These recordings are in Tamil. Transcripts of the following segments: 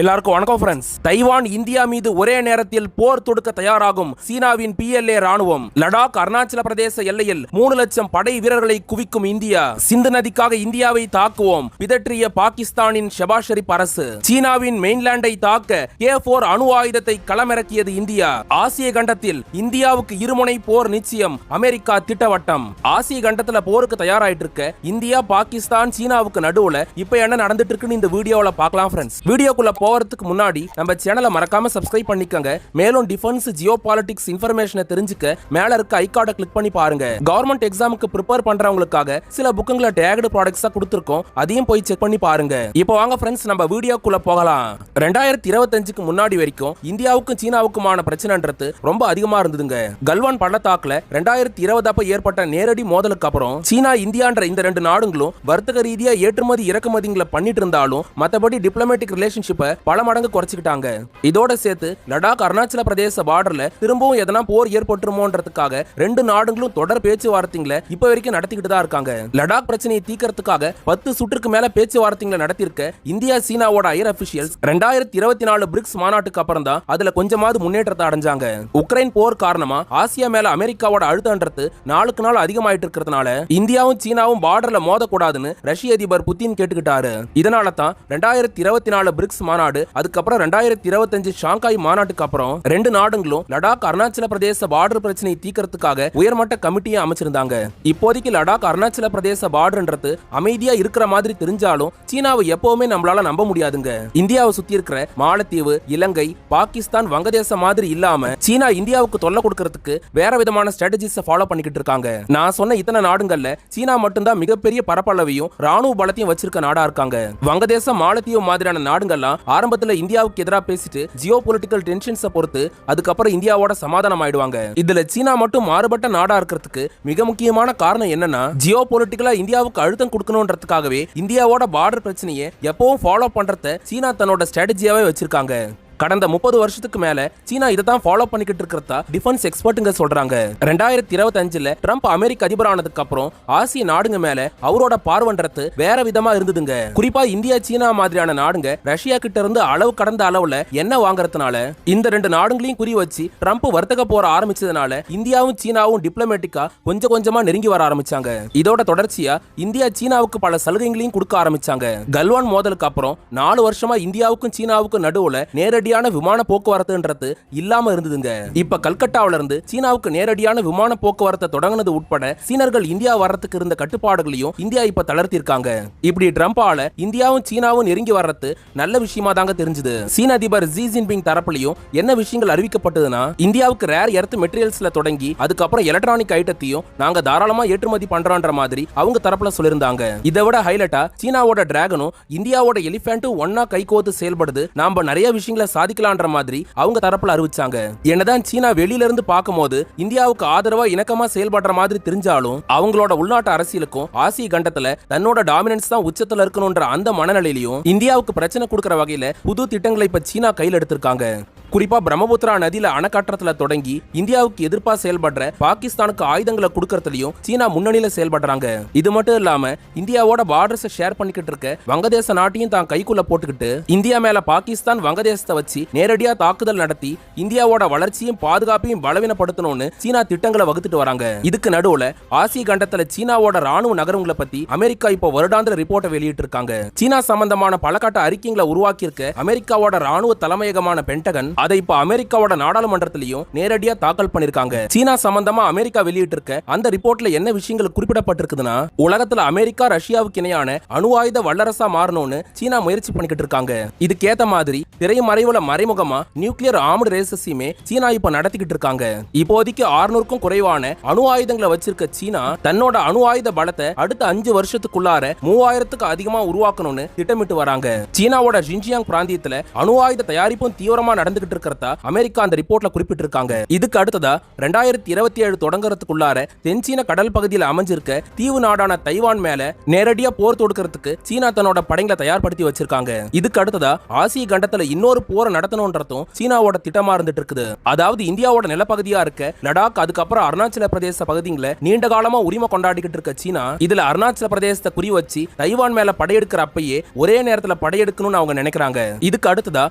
எல்லாருக்கும் வணக்கம் ஃப்ரெண்ட்ஸ். தைவான் இந்தியா மீது ஒரே நேரத்தில் போர் தொடுக்க தயாராகும் சீனாவின் PLA ராணுவம். லடாக் அருணாச்சல பிரதேச எல்லையில் 3 லட்சம் படை வீரர்களை குவிக்கும் இந்தியா. சிந்து நதிக்காக இந்தியாவை தாக்குவோம் பிதற்றிய பாகிஸ்தானின் ஷெபாஸ் ஷெரீப் அரசு. சீனாவின் மெயின்லேண்டை தாக்க K4 அணு ஆயுதத்தை களமிறக்கியது இந்தியா. ஆசிய கண்டத்தில் இந்தியாவுக்கு இருமுனை போர் நிச்சயம், அமெரிக்கா திட்டவட்டம். ஆசிய கண்டத்துல போருக்கு தயாராயிட்டு இருக்க இந்தியா, பாகிஸ்தான், சீனாவுக்கு நடுவுல இப்ப என்ன நடந்துட்டு இருக்குன்னு இந்த வீடியோல பார்க்கலாம் ஃப்ரெண்ட்ஸ். வீடியோக்குள்ள போறதுக்கு முன்னாடி நம்ம சேனலை மறக்காம சப்ஸ்கிரைப் பண்ணிக்கங்க. மேலும் டிஃபென்ஸ், ஜியோ பாலிடிக்ஸ் இன்ஃபர்மேஷனை தெரிஞ்சுக்க மேல இருக்க ஐகார்டை கிளிக் பண்ணி பாருங்க. கவர்மெண்ட் எக்ஸாமுக்கு ப்ரிப்பேர் பண்றவங்களுக்காக சில புக்குங்களை டேக்டு ப்ராடக்ட்ஸா கொடுத்திருக்கோம், அதையும் போய் செக் பண்ணி பாருங்க. இப்போ வாங்க ஃப்ரெண்ட்ஸ், நம்ம வீடியோக்குள்ள போகலாம். 2025க்கு முன்னாடி வரைக்கும் இந்தியாவுக்கும் சீனாவுக்குமான பிரச்சனைன்றது ரொம்ப அதிகமா இருந்ததுங்க. கல்வான் பள்ளத்தாக்குல 2020 அப்ப ஏற்பட்ட நேரடி மோதலுக்கு அப்புறம் சீனா, இந்தியான்ற இந்த ரெண்டு நாடுகளும் வர்த்தக ரீதியா ஏற்றுமதி இறக்குமதிகளை பண்ணிட்டு இருந்தாலும் மத்தபடி டிப்ளமேட்டிக் ரிலேஷன்ஷிப்பை பல மடங்கு குறைச்சிக்கிட்டாங்க. இதோட சேர்த்து லடாக் அருணாச்சல பிரதேச பார்டர்ல திரும்பவும் எதனா போர் ஏற்பட்டுருமோன்றதுக்காக ரெண்டு நாடுகளும் தொடர் பேச்சுவார்த்தைகளை இப்ப வரைக்கும் நடத்திக்கிட்டு தான் இருக்காங்க. லடாக் பிரச்சனையை தீர்க்கறதுக்காக 10 சுற்றுக்கு மேல பேச்சுவார்த்தைகளை நடத்தியிருக்க இந்தியா, சீனாவோட ஹையர் அபிஷியல்ஸ் 2024 பிரிக்ஸ் மாநாட்டுக்கு அப்புறம் தான் அதுல கொஞ்சமாவது முன்னேற்றத்தை அடைஞ்சாங்க. உக்ரைன் போர் காரணமா ஆசியா மேல அமெரிக்காவோட அழுத்தம்ன்றது நாளுக்கு நாள் அதிகமாயிட்டு இருக்கிறதுனால இந்தியாவும் சீனாவும் பார்டர்ல மோதக்கூடாதுன்னு ரஷ்ய அதிபர் புதின் கேட்டுக்கிட்டாரு. இதனால தான் 2024 பிரிக்ஸ் மாநாடு, அதுக்கப்புறம் 2025 ஷாங்காய் மாநாட்டுக்கு அப்புறம் ரெண்டு நாடுகளும் லடாக் அருணாச்சல பிரதேச பார்டர் பிரச்சனையை தீர்க்கறதுக்காக உயர்மட்ட கமிட்டியை அமைச்சிருந்தாங்க. இப்போதைக்கு லடாக் அருணாச்சல பிரதேச பார்டர்ன்றது அமைதியா இருக்கிற மாதிரி தெரிஞ்சாலும் சீனாவை எப்பவுமே நம்மளால நம்ப முடியாதுங்க. இந்தியாவை சுத்தி இருக்கிற மாலத்தீவு, இலங்கை, பாகிஸ்தான், வங்கதேசம் மாதிரி இல்லாம சீனா இந்தியாவுக்கு தொல்லை கொடுக்கறதுக்கு வேற விதமான ஸ்ட்ராட்டஜிஸ் ஃபாலோ பண்ணிக்கிட்டு இருக்காங்க. நான் சொன்ன இத்தனை நாடுகள்ல சீனா மட்டும்தான் மிகப்பெரிய பரப்பளவையும் ராணுவ பலத்தையும் வச்சிருக்க நாடா இருக்காங்க. வங்கதேசம், மாலத்தீவு மாதிரியான நாடுகள்லாம் ஆரம்பத்துல இந்தியாவுக்கு எதிராக பேசிட்டு ஜியோ பொலிட்டிக்கல் டென்ஷன்ஸை பொறுத்து அதுக்கப்புறம் இந்தியாவோட சமாதானம் ஆயிடுவாங்க. இதுல சீனா மட்டும் மாறுபட்ட நாடா இருக்கிறதுக்கு மிக முக்கியமான காரணம் என்னன்னா, ஜியோ பொலிட்டிக்கலா இந்தியாவுக்கு அழுத்தம் கொடுக்கணும்ன்றதுக்காகவே இந்தியாவோட பார்டர் பிரச்சனையை எப்பவும் ஃபாலோ பண்றத சீனா தன்னோட ஸ்ட்ராட்டஜியாவே வச்சிருக்காங்க. கடந்த 30 வருஷத்துக்கு மேல சீனா இதை தான் ஃபாலோ பண்ணிக்கிட்டு இருக்கிறதா டிஃபென்ஸ் எக்ஸ்பர்ட்டுங்க சொல்றாங்க. 2025ல ட்ரம்ப் அமெரிக்க அதிபரானதுக்கு அப்புறம் ஆசிய நாடுங்க மேல அவரோட பார்வைன்றது வேற விதமா இருந்ததுங்க. குறிப்பா இந்தியா, சீனா மாதிரியான நாடுங்க ரஷ்யா கிட்ட இருந்து அளவு கடந்த அளவுல எண்ணெய் வாங்குறதுனால இந்த ரெண்டு நாடுகளையும் குறி வச்சு ட்ரம்ப் வர்த்தக போற ஆரம்பிச்சதுனால இந்தியாவும் சீனாவும் டிப்ளமேட்டிக்கா கொஞ்சம் கொஞ்சமா நெருங்கி வர ஆரம்பிச்சாங்க. இதோட தொடர்ச்சியா இந்தியா சீனாவுக்கு பல சலுகைகளையும் கொடுக்க ஆரம்பிச்சாங்க. கல்வான் மோதலுக்கு அப்புறம் 4 வருஷமா இந்தியாவுக்கும் சீனாவுக்கும் நடுவுல நேரடியான விமான போக்குவரத்துன்றது இல்லாம இருந்ததுங்க. இப்ப கல்கட்டாவில இருந்து சீனாவுக்கு நேரடியான விமான போக்குவரத்தை தொடங்கினது உட்பட சீனர்கள் இந்தியா வர்றதுக்கு இருந்த கட்டுப்பாடுகளையும் இந்தியா இப்ப தளர்த்தி இருக்காங்க. இப்படி ட்ரம்பால இந்தியாவும் சீனாவும் நெருங்கி வர்றது நல்ல விஷயமா தாங்க தெரிஞ்சது. சீன அதிபர் ஜி ஜின்பிங் தரப்புலையும் என்ன விஷயங்கள் அறிவிக்கப்பட்டதுன்னா, இந்தியாவுக்கு ரேர் எர்த் மெட்டீரியல்ஸ்ல தொடங்கி அதுக்கப்புறம் எலக்ட்ரானிக் ஐட்டத்தையும் நாங்க தாராளமா ஏற்றுமதி பண்றோன்ற மாதிரி அவங்க தரப்புல சொல்லியிருந்தாங்க. இதை விட ஹைலைட்டா சீனாவோட டிராகனும் இந்தியாவோட எலிபென்ட்டும் ஒன்னா கைகோத்து செயல்படுது, நாம நிறைய விஷயங்களை சாதிக்கலான்ற மாதிரி அவங்க தரப்புல அறிவிச்சாங்க. என்னதான் சீனா வெளியில இருந்து பார்க்கும்போது இந்தியாவுக்கு ஆதரவா இணக்கமா செயல்படுற மாதிரி தெரிஞ்சாலும் அவங்களோட உள்நாட்டு அரசியலுக்கும் ஆசிய கண்டத்துல தன்னோட டாமினன்ஸ் தான் உச்சத்துல இருக்கணும்ன்ற அந்த மனநிலையிலையும் இந்தியாவுக்கு பிரச்சனை கொடுக்கிற வகையில புது திட்டங்களை இப்ப சீனா கையில் எடுத்திருக்காங்க. குறிப்பா பிரம்மபுத்திரா நதியில அணைக்கட்டுறதுல தொடங்கி இந்தியாவுக்கு எதிர்ப்பா செயல்படுற பாகிஸ்தானுக்கு ஆயுதங்களை கொடுக்கறதுலயும் சீனா முன்னணியில செயல்படுறாங்க. இது மட்டும் இல்லாம இந்தியாவோட பார்டர்ஸ் ஷேர் பண்ணிக்கிட்டு இருக்க வங்கதேச நாட்டையும் தான் கைக்குள்ள போட்டுக்கிட்டு இந்தியா மேல பாகிஸ்தான் வங்கதேசத்தை வச்சு நேரடியா தாக்குதல் நடத்தி இந்தியாவோட வளர்ச்சியும் பாதுகாப்பையும் பலவீனப்படுத்தணும்னு சீனா திட்டங்களை வகுத்துட்டு வராங்க. இதுக்கு நடுவுல ஆசிய கண்டத்துல சீனாவோட ராணுவ நகரங்களை பத்தி அமெரிக்கா இப்போ வருடாந்திர ரிப்போர்ட்டை வெளியிட்டு இருக்காங்க. சீனா சம்பந்தமான பலகாட்ட அறிக்கைகளை உருவாக்கி இருக்க அமெரிக்காவோட ராணுவ தலைமையகமான பென்டகன் அதை இப்ப அமெரிக்காவோட நாடாளுமன்றத்திலையும் நேரடியா தாக்கல் பண்ணிருக்காங்க. சீனா சம்பந்தமா அமெரிக்கா வெளியிட்டு இருக்க அந்த ரிப்போர்ட்ல என்ன விஷயங்கள் குறிப்பிடப்பட்டிருக்குதுன்னா, உலகத்துல அமெரிக்கா ரஷ்யாவுக்கு இணையான அணு ஆயுத வல்லரசா மாறணும்னு சீனா முயற்சி பண்ணிக்கிட்டு இருக்காங்க. இதுக்கேத்த மாதிரி திரைமறைவுல மறைமுகமா நியூக்ளியர் ஆர்ம்டு ரேசஸையுமே சீனா இப்ப நடத்திக்கிட்டு இருக்காங்க. இப்போதைக்கு 600க்கும் குறைவான அணு ஆயுதங்களை வச்சிருக்க சீனா தன்னோட அணு ஆயுத பலத்தை அடுத்த 5 வருஷத்துக்குள்ளார 3000க்கு அதிகமா உருவாக்கணும்னு திட்டமிட்டு வராங்க. சீனாவோட ஜின்ஜியாங் பிராந்தியத்துல அணு ஆயுத தயாரிப்பும் தீவிரமா நடந்துகிட்டு ஏற்பட்டிருக்கிறதா அமெரிக்கா அந்த ரிப்போர்ட்ல குறிப்பிட்டிருக்காங்க. இதுக்கு அடுத்ததா 2027 தொடங்குறதுக்குள்ளார தென்சீன கடல் பகுதியில் அமைஞ்சிருக்க தீவு நாடான தைவான் மேல நேரடியா போர் தொடுக்கிறதுக்கு சீனா தன்னோட படைகளை தயார்படுத்தி வச்சிருக்காங்க. இதுக்கு அடுத்ததா ஆசிய கண்டத்துல இன்னொரு போரை நடத்தணும்ன்றதும் சீனாவோட திட்டமா இருந்துட்டு இருக்குது. அதாவது இந்தியாவோட நிலப்பகுதியா இருக்க லடாக், அதுக்கப்புறம் அருணாச்சல பிரதேச பகுதிகளை நீண்ட காலமா உரிமை கொண்டாடிக்கிட்டு இருக்க சீனா இதுல அருணாச்சல பிரதேசத்தை குறி வச்சு தைவான் மேல படையெடுக்கிற அப்பயே ஒரே நேரத்துல படையெடுக்கணும்னு அவங்க நினைக்கிறாங்க. இதுக்கு அடுத்ததா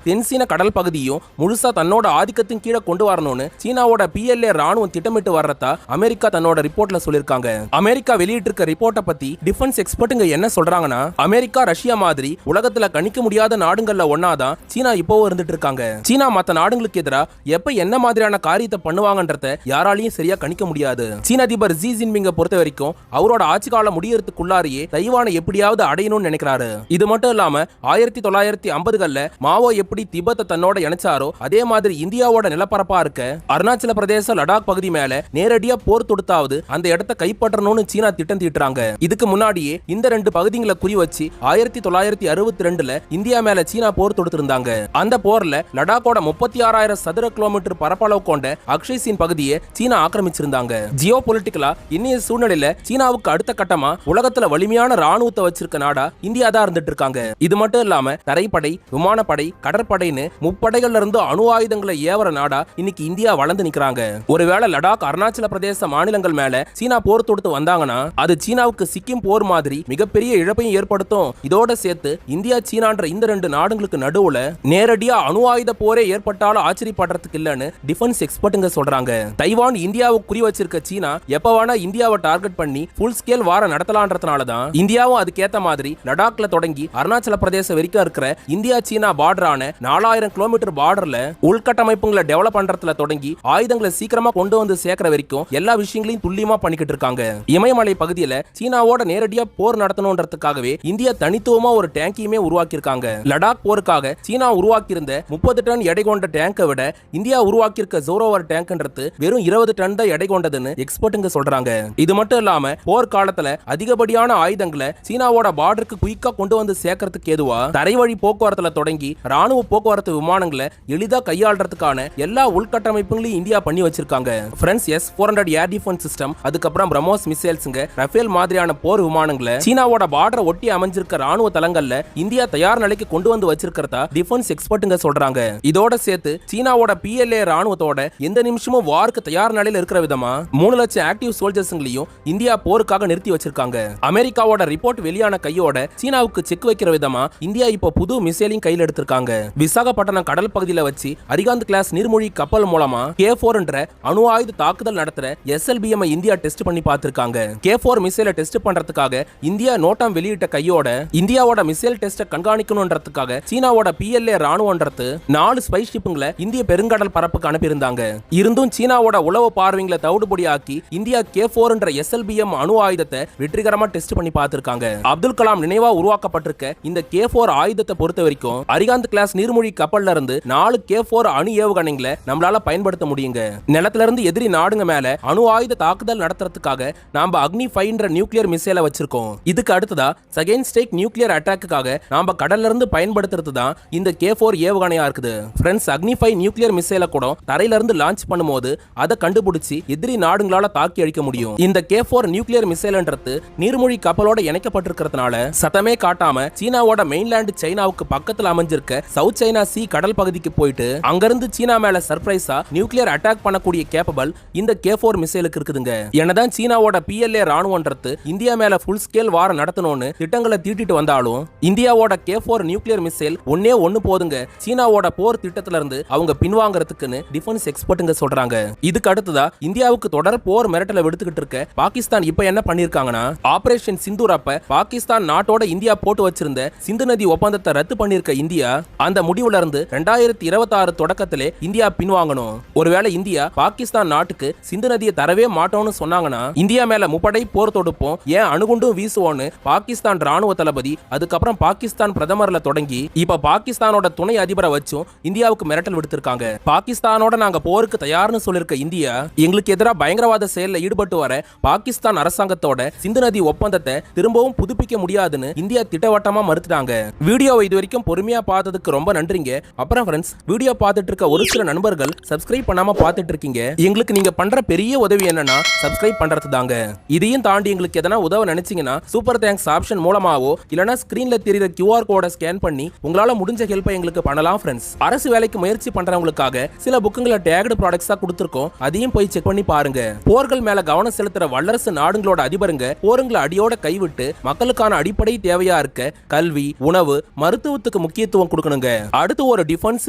தென்சீன கடல் பகுதியும் முழுசா தன்னோட ஆதிக்கத்தின் கீழே கொண்டு வரணும்னு சீனாவோட PLA ராணுவம் திட்டமிட்டு வர்றதா அமெரிக்கா தன்னோட ரிப்போர்ட்ல சொல்லிருக்காங்க. அமெரிக்கா வெளியிட்டிருக்க ரிப்போர்ட்டை பத்தி டிஃபென்ஸ் எக்ஸ்பர்ட்டுங்க என்ன சொல்றாங்கன்னா, அமெரிக்கா ரஷ்யா மாதிரி உலகத்துல கணிக்க முடியாத நாடுகள்ல ஒன்னாதான் சீனா இப்பவும் இருந்துட்டு இருக்காங்க. சீனா மத்த நாடுகளுக்கு எதிரா எப்ப என்ன மாதிரியான காரியத்தை பண்ணுவாங்கன்றத யாராலையும் சரியா கணிக்க முடியாது. சீன அதிபர் ஜி ஜின்பிங்க பொறுத்த வரைக்கும் அவரோட ஆட்சி காலம் முடியறதுக்குள்ளாரியே தைவானை எப்படியாவது அடையணும்னு நினைக்கிறாரு. இது மட்டும் இல்லாம 1950களில் மாவோ எப்படி திபெத்தை தன்னோட இணைச்சாரோ அதே மாதிரி இந்தியாவோட நிலப்பரப்பா இருக்க அருணாச்சல பிரதேச லடாக் பகுதி மேல நேரடியா போர் தொடுத்தாவது அந்த இடத்தை கைப்பற்றணும்னு சீனா திட்டம் தீட்டுறாங்க. இதுக்கு முன்னாடியே இந்த ரெண்டு பகுதிகளை குறி வச்சு 1962ல இந்தியா மேல சீனா போர் தொடுத்திருந்தாங்க. அந்த போர்ல லடாக்கோட 36,000 சதுர கிலோமீட்டர் பரப்பளவு கொண்ட அக்ஷய்சின் பகுதியை சீனா ஆக்கிரமிச்சிருந்தாங்க. ஜியோ பொலிட்டிக்கலா இன்னைய சூழ்நிலையில சீனாவுக்கு அடுத்த கட்டமா உலகத்துல வலிமையான ராணுவத்தை வச்சிருக்க நாடா இந்தியா தான் இருந்துட்டு இருக்காங்க. இது மட்டும் இல்லாம தரைப்படை, விமானப்படை, கடற்படைன்னு முப்படைகள்ல இருந்து அணு ஆயுதங்களை ஏவர நாடா இன்னைக்கு இந்தியா வளர்ந்து நிக்கிறாங்க. ஒருவேளை லடாக், அருணாச்சல பிரதேச மாநிலங்கள் மேல சீனா போர் தொடுத்து வந்தாங்கன்னா அது சீனாவுக்கு சிக்கிம் போர் மாதிரி மிகப்பெரிய இழப்பையும் ஏற்படுத்தும். இதோட சேர்த்து இந்தியா, சீனான்ற இந்த ரெண்டு நாடுகளுக்கு நடுவுல நேரடியா அணு ஆயுத போரே ஏற்பட்டாலும் ஆச்சரியப்படுறதுக்கு இல்லன்னு டிஃபென்ஸ் எக்ஸ்பர்ட்டுங்க சொல்றாங்க. தைவான் இந்தியாவை குறி வச்சிருக்க சீனா எப்ப வேணா இந்தியாவை டார்கெட் பண்ணி ஃபுல் ஸ்கேல் வார நடத்தலான்றதுனாலதான் இந்தியாவும் அதுக்கேத்த மாதிரி லடாக்ல தொடங்கி அருணாச்சல பிரதேச வரைக்கும் இருக்கிற இந்தியா சீனா பார்டரான 4000 கிலோமீட்டர் பார்டர்ல உள்கட்டமைப்புகளை டெவலப் பண்றதுல தொடங்கி ஆயுதங்களை சீக்கிரமா கொண்டு வந்து சேர்க்கிற வரைக்கும் எல்லா விஷயங்களையும் துல்லியமா பண்ணிக்கிட்டு இருக்காங்க. இமயமலை பகுதியில சீனாவோட நேரடியா போர் நடத்தணும்ன்றதுக்காகவே இந்தியா தனித்துவமா ஒரு டேங்கையுமே உருவாக்கி இருக்காங்க. லடாக் போருக்காக சீனா உருவாக்கி இருந்த 30 டன் எடை கொண்ட டேங்கை விட இந்தியா உருவாக்கி இருக்க ஜோரோவர் டேங்க்ன்றது வெறும் 20 டன் தான் எடை கொண்டதுன்னு எக்ஸ்பர்ட்டுங்க சொல்றாங்க. இது மட்டும் இல்லாம போர் காலத்துல அதிகப்படியான ஆயுதங்களை சீனாவோட பார்டருக்கு குயிக்கா கொண்டு வந்து சேர்க்கறதுக்கு ஏதுவா தரைவழி போக்குவரத்துல தொடங்கி ராணுவ போக்குவரத்து விமானங்களை எளிதா கையாளுறதுக்கான எல்லா உள்கட்டமைப்புகளையும் இந்தியா பண்ணி வச்சிருக்காங்க. Friends, S-400 air defence system, அதுக்கப்புறம் பிரம்மோஸ் மிசைல்ஸ்ங்க, ரஃபேல் மாதிரியான போர் விமானங்களை சீனாவோட பார்டரை ஒட்டி அமைஞ்சிருக்க ராணுவ தளங்கள்ல இந்தியா தயார் நிலைக்கு கொண்டு வந்து வச்சிருக்கிறதா டிஃபென்ஸ் எக்ஸ்பர்ட்டுங்க சொல்றாங்க. இதோட சேர்த்து சீனாவோட PLA ராணுவத்தோட எந்த நிமிஷமும் வாருக்கு தயார் நிலையில இருக்கிற விதமா 3 லட்சம் ஆக்டிவ் சோல்ஜர்ஸ்ங்களையும் இந்தியா போருக்காக நிறுத்தி வச்சிருக்காங்க. அமெரிக்காவோட ரிப்போர்ட் வெளியான கையோட சீனாவுக்கு செக் வைக்கிற விதமா இந்தியா இப்போ புது மிசைலையும் கையில் எடுத்திருக்காங்க. விசாகப்பட்டினம் கடல் பகுதியில வச்சு அரிகாந்த் கிளாஸ் நீர்மூழ்கி கப்பல் மூலமா K4 என்ற அணு ஆயுத தாக்குதல் நடத்துற SLBM இந்தியா டெஸ்ட் பண்ணி பார்த்திருக்காங்க. K4 மிசைலை டெஸ்ட் பண்றதுக்காக இந்தியா நோட்டம் வெளியிட்ட கையோட இந்தியாவோட மிசைல் டெஸ்ட கண்காணிக்கணும்ன்றதுக்காக சீனாவோட PLA ராணுவன்றது 4 ஸ்பை ஷிப்புங்களை இந்திய பெருங்கடல் பரப்புக்கு அனுப்பியிருந்தாங்க. இருந்தும் சீனாவோட உளவு பார்வைங்களை தவிடுபடியாக்கி இந்தியா K4 என்ற SLBM அணு ஆயுதத்தை வெற்றிகரமா டெஸ்ட் பண்ணி பார்த்திருக்காங்க. அப்துல் கலாம் நினைவா உருவாக்கப்பட்டிருக்க இந்த K4 ஆயுதத்தை பொறுத்த வரைக்கும் அரிகாந்த் கிளாஸ் நீர்மூழ்கி கப்பல்ல இருந்து 4 K4 அணு ஏவுகணைகளை நம்மளால பயன்படுத்த முடியுங்க. நிலத்துல இருந்து எதிரி நாடுங்க மேல அணு ஆயுத தாக்குதல் நடத்துறதுக்காக நாம அக்னி 5 என்ற நியூக்ளியர் மிசைலை வச்சிருக்கோம். இதுக்கு அடுத்ததா செகண்ட் ஸ்டேக் நியூக்ளியர் அட்டாக்குக்காக நாம கடல்ல இருந்து பயன்படுத்துறது தான் இந்த K4 ஏவுகணையா இருக்குது. ஃப்ரெண்ட்ஸ், அக்னி 5 நியூக்ளியர் மிசைலை கூட தரையில இருந்து லான்ச் பண்ணும்போது அதை கண்டுபிடிச்சு எதிரி நாடுங்களால தாக்கி அழிக்க முடியும். இந்த K4 நியூக்ளியர் மிசைல்ன்றது நீர்மூழ்கி கப்பலோட இணைக்கப்பட்டிருக்கிறதுனால சத்தமே காட்டாம சீனாவோட மெயின்லேண்ட் சைனாவுக்கு பக்கத்துல அமைஞ்சிருக்க சவுத் சைனா சி கடல் பகுதிக்கு போயிட்டு அங்கிருந்து சீனா மேல சர்ப்ரைஸா நியூக்ளியர் அட்டாக் பண்ணக்கூடிய கேப்பபிள் இந்த K4 மிசைலுக்கு இருக்குதுங்க. என்னதான் சீனாவோட PLA ராணுவன்றது இந்தியா மேல ஃபுல் ஸ்கேல் வார நடத்தணும்னு திட்டங்களை தீட்டிட்டு வந்தாலும் இந்தியாவோட K4 நியூக்ளியர் மிசைல் ஒண்ணு போதுங்க சீனாவோட போர் திட்டத்துல இருந்து அவங்க பின்வாங்கறதுக்குன்னு டிஃபென்ஸ் எக்ஸ்பர்ட்டுங்க சொல்றாங்க. இதுக்கு அடுத்ததா இந்தியாவுக்கு தொடர் போர் மிரட்டலை விடுத்துக்கிட்டு இருக்க பாகிஸ்தான் இப்ப என்ன பண்ணிருக்காங்கன்னா, ஆபரேஷன் சிந்தூர் அப்ப பாகிஸ்தான் நாட்டோட இந்தியா போட்டு வச்சிருந்த சிந்து நதி ஒப்பந்தத்தை ரத்து பண்ணிருக்க இந்தியா அந்த முடிவுல இருந்து 2026 தொடக்கத்திலே இந்தியா பின்வாங்கணும். ஒருவேளை இந்தியா பாகிஸ்தான் நாட்டுக்கு சிந்து நதியை தரவே மாட்டோம்னு சொன்னாங்கன்னா இந்தியா மேல முப்படை போர் தொடுப்போம், ஏன் அணுகுண்டும் வீசுவோன்னு பாகிஸ்தான் ராணுவ தளபதி அதுக்கப்புறம் பாகிஸ்தான் பிரதமர்ல தொடங்கி இப்ப பாகிஸ்தானோட துணை அதிபரை வச்சும் இந்தியாவுக்கு மிரட்டல் விடுத்திருக்காங்க. பாகிஸ்தானோட நாங்க போருக்கு தயார்னு சொல்லிருக்க இந்தியா எங்களுக்கு எதிராக பயங்கரவாத செயல்ல ஈடுபட்டு வர பாகிஸ்தான் அரசாங்கத்தோட சிந்து நதி ஒப்பந்தத்தை திரும்பவும் புதுப்பிக்க முடியாதுன்னு இந்தியா திட்டவட்டமா மறுத்துட்டாங்க. வீடியோவை இது வரைக்கும் பொறுமையா பார்த்ததுக்கு ரொம்ப நன்றிங்க. அப்புறம் ஃப்ரெண்ட்ஸ், வீடியோ பார்த்துட்டு இருக்க ஒரு சில நண்பர்கள் சப்ஸ்கிரைப் பண்ணாம பார்த்துட்டு இருக்கீங்க. எங்களுக்கு நீங்க பண்ற பெரிய உதவி என்னன்னா சப்ஸ்கிரைப் பண்றது தாங்க. இதையும் தாண்டி எங்களுக்கு எதனா உதவ நினைச்சீங்கன்னா சூப்பர் தேங்க்ஸ் ஆப்ஷன் மூலமாவோ இல்லனா ஸ்கிரீன்ல தெரியுற QR கோடை ஸ்கேன் பண்ணி உங்களால முடிஞ்ச ஹெல்ப்பை எங்களுக்கு பண்ணலாம் ஃப்ரெண்ட்ஸ். அரசு வேலைக்கு முயற்சி பண்றவங்களுக்காக சில புக்குங்களை டேக்டு ப்ராடக்ட்ஸா கொடுத்திருக்கோம். அதையும் போய் செக் பண்ணி பாருங்க. போர்கள் மேல கவனம் செலுத்துற வல்லரசு நாடுகளோட அதிபருங்க போருங்களை அடியோட கைவிட்டு மக்களுக்கான அடிப்படை தேவையா இருக்க கல்வி, உணவு, மருத்துவத்துக்கு முக்கியத்துவம் கொடுக்கணுங்க. அடுத்து ஒரு டிஃபென்ஸ்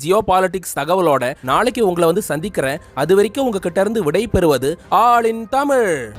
ஜியோபாலிட்டிக்ஸ் தகவலோட நாளைக்கு உங்களை வந்து சந்திக்கிறேன். அது வரைக்கும் உங்ககிட்ட இருந்து விடை பெறுவது ஆல் இன் தமிழ்.